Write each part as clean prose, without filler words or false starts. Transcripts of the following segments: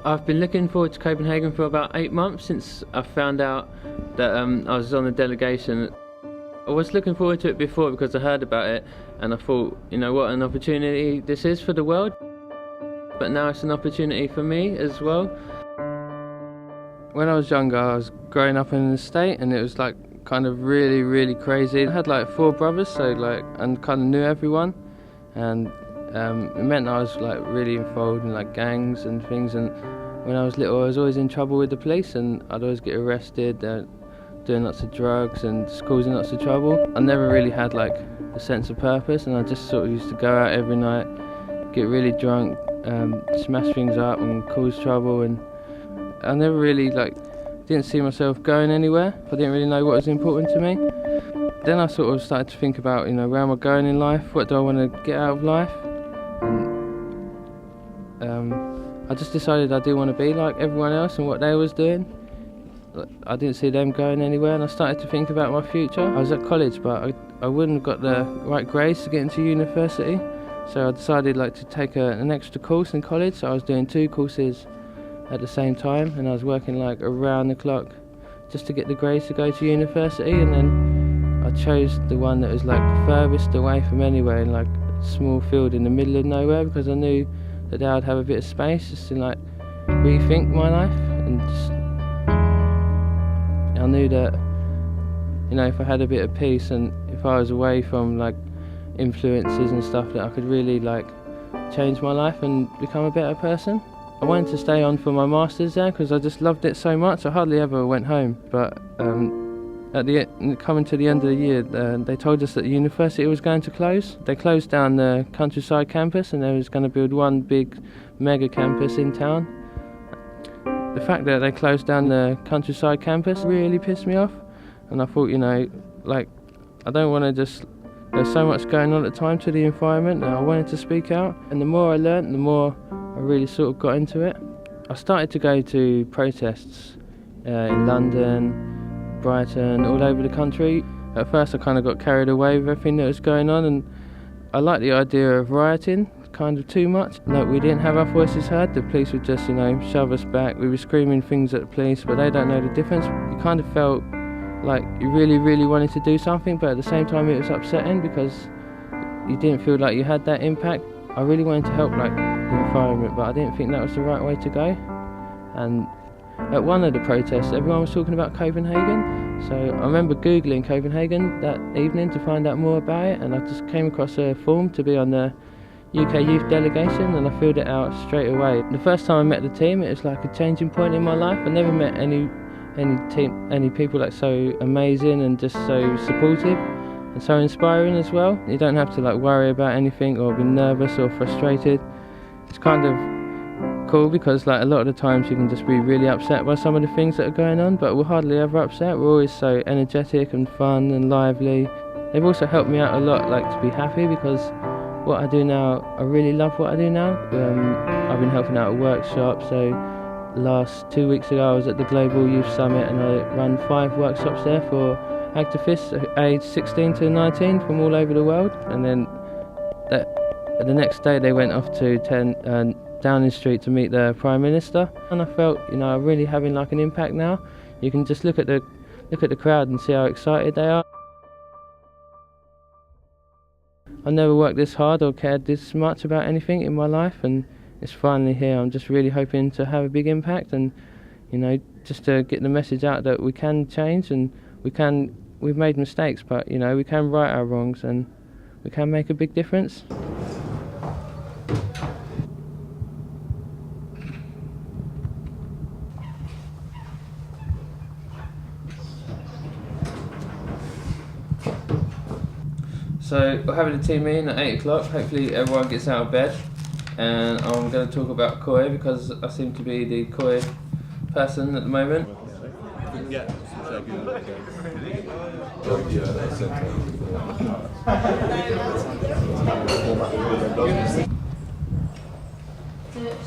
I've been looking forward to Copenhagen for about 8 months since I found out that I was on the delegation. I was looking forward to it before because I heard about it and I thought, you know, what an opportunity this is for the world. But now it's an opportunity for me as well. When I was younger, I was growing up in an estate and it was like kind of really crazy. I had like 4 brothers, so and kind of knew everyone, and it meant I was like really involved in like gangs and things. And when I was little, I was always in trouble with the police, and I'd always get arrested, doing lots of drugs and just causing lots of trouble. I never really had like a sense of purpose, and I just sort of used to go out every night, get really drunk, smash things up and cause trouble, and I never really didn't see myself going anywhere. I didn't really know what was important to me. Then I sort of started to think about, you know, where am I going in life? What do I want to get out of life? And I just decided I didn't want to be like everyone else and what they was doing. I didn't see them going anywhere, and I started to think about my future. I was at college, but I wouldn't have got the right grades to get into university, so I decided to take an extra course in college. So I was doing 2 courses at the same time, and I was working around the clock just to get the grades to go to university. And then I chose the one that was furthest away from anywhere, in a small field in the middle of nowhere, because I knew that I would have a bit of space just to rethink my life. And just, I knew that, you know, if I had a bit of peace and if I was away from influences and stuff, that I could really change my life and become a better person. I wanted to stay on for my masters there because I just loved it so much. I hardly ever went home, but coming to the end of the year, they told us that the university was going to close. They closed down the countryside campus, and they was going to build one big mega campus in town. The fact that they closed down the countryside campus really pissed me off, and I thought, you know, I don't want to just, there's so much going on at the time to the environment, and I wanted to speak out. And the more I learnt, the more I really sort of got into it. I started to go to protests in London, Brighton, all over the country. At first I kind of got carried away with everything that was going on, and I liked the idea of rioting kind of too much. We didn't have our voices heard. The police would just, you know, shove us back. We were screaming things at the police, but they don't know the difference. You kind of felt like you really wanted to do something, but at the same time it was upsetting because you didn't feel like you had that impact. I really wanted to help the environment, but I didn't think that was the right way to go. And at one of the protests, everyone was talking about Copenhagen, so I remember Googling Copenhagen that evening to find out more about it, and I just came across a form to be on the UK youth delegation, and I filled it out straight away. The first time I met the team, it was like a changing point in my life. I never met any people so amazing and just so supportive and so inspiring as well. You don't have to worry about anything or be nervous or frustrated. It's kind of cool because a lot of the times you can just be really upset by some of the things that are going on, but we're hardly ever upset. We're always so energetic and fun and lively. They've also helped me out a lot to be happy, because what I do now, I really love what I do now. I've been helping out at workshops, so last 2 weeks ago I was at the Global Youth Summit, and I ran 5 workshops there for activists aged 16 to 19 from all over the world. And then the next day they went off to Downing Street to meet the Prime Minister, and I felt, you know, I'm really having an impact now. You can just look at the crowd and see how excited they are. I never worked this hard or cared this much about anything in my life, and it's finally here. I'm just really hoping to have a big impact, and, you know, just to get the message out that we can change, and we've made mistakes, but, you know, we can right our wrongs and we can make a big difference. So we're having a team meeting at 8 o'clock. Hopefully everyone gets out of bed, and I'm going to talk about koi because I seem to be the koi person at the moment. Yeah.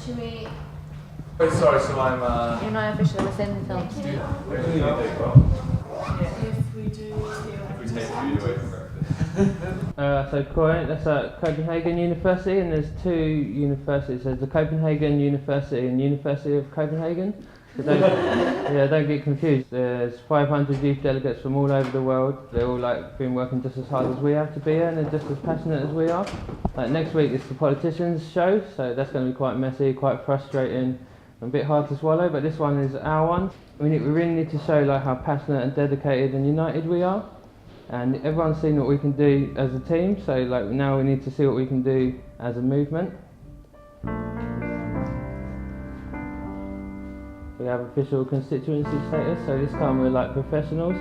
Should we? Sorry, so I'm. You're not official. We're sending the film. If we take food away from breakfast. So that's at Copenhagen University, and there's two universities. There's the Copenhagen University and University of Copenhagen. So don't get confused. There's 500 youth delegates from all over the world. They're all been working just as hard as we have to be here, and they're just as passionate as we are. Next week is the politicians' show, so that's going to be quite messy, quite frustrating, and a bit hard to swallow. But this one is our one. We really need to show how passionate and dedicated and united we are. And everyone's seen what we can do as a team, so now we need to see what we can do as a movement. We have official constituency status, so this time we're professionals,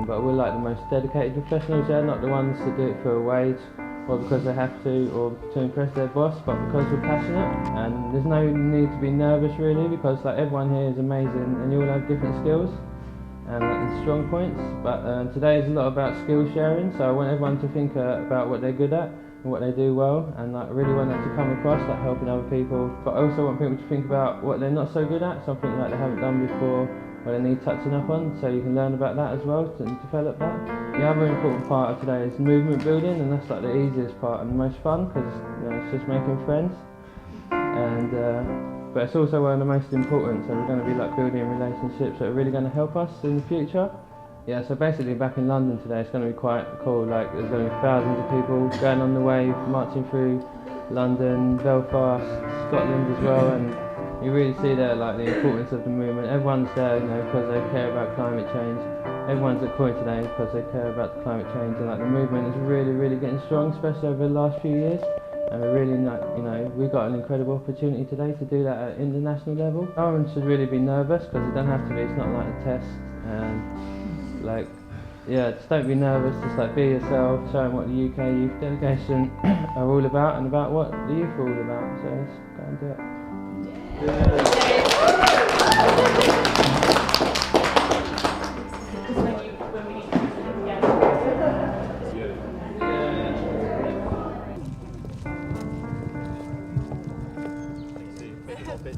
but we're the most dedicated professionals, not the ones that do it for a wage or because they have to or to impress their boss, but because we're passionate. And there's no need to be nervous really, because everyone here is amazing and you all have different skills and strong points, but today is a lot about skill sharing, so I want everyone to think about what they're good at and what they do well, and I really want that to come across, helping other people, but I also want people to think about what they're not so good at, something they haven't done before or they need touching up on, so you can learn about that as well and develop that. The other important part of today is movement building, and that's the easiest part and the most fun, because it's just making friends, and but it's also one of the most important, so we're going to be building relationships that are really going to help us in the future. Yeah, so basically back in London today, it's going to be quite cool. There's going to be thousands of people going on the wave, marching through London, Belfast, Scotland as well, and you really see there the importance of the movement. Everyone's there, because they care about climate change. Everyone's at COI today because they care about the climate change, and the movement is really, really getting strong, especially over the last few years. And we're really we've got an incredible opportunity today to do that at international level. No one should really be nervous, because it don't have to be. It's not a test, and just don't be nervous. Just be yourself, show them what the UK Youth Delegation are all about and about what the youth are all about. So let's go and do it.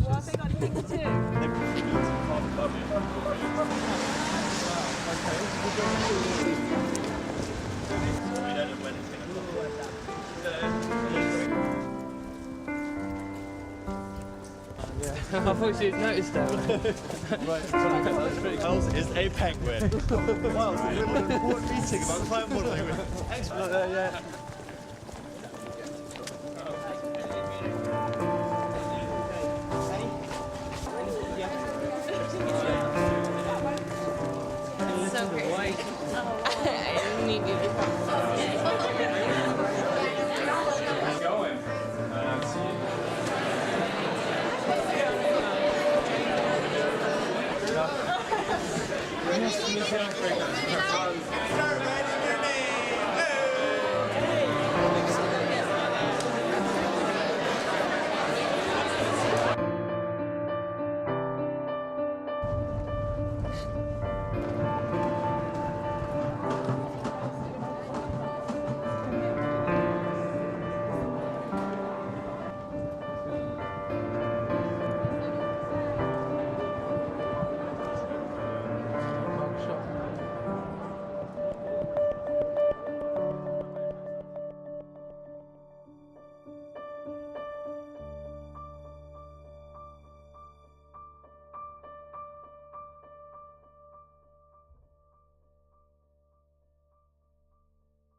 Well, they got picked too. I thought you'd noticed that. Right, is a penguin. Wow, it's a really important meeting about climate modelling. Excellent. Yeah. So great. I need you to come. Nice to meet you.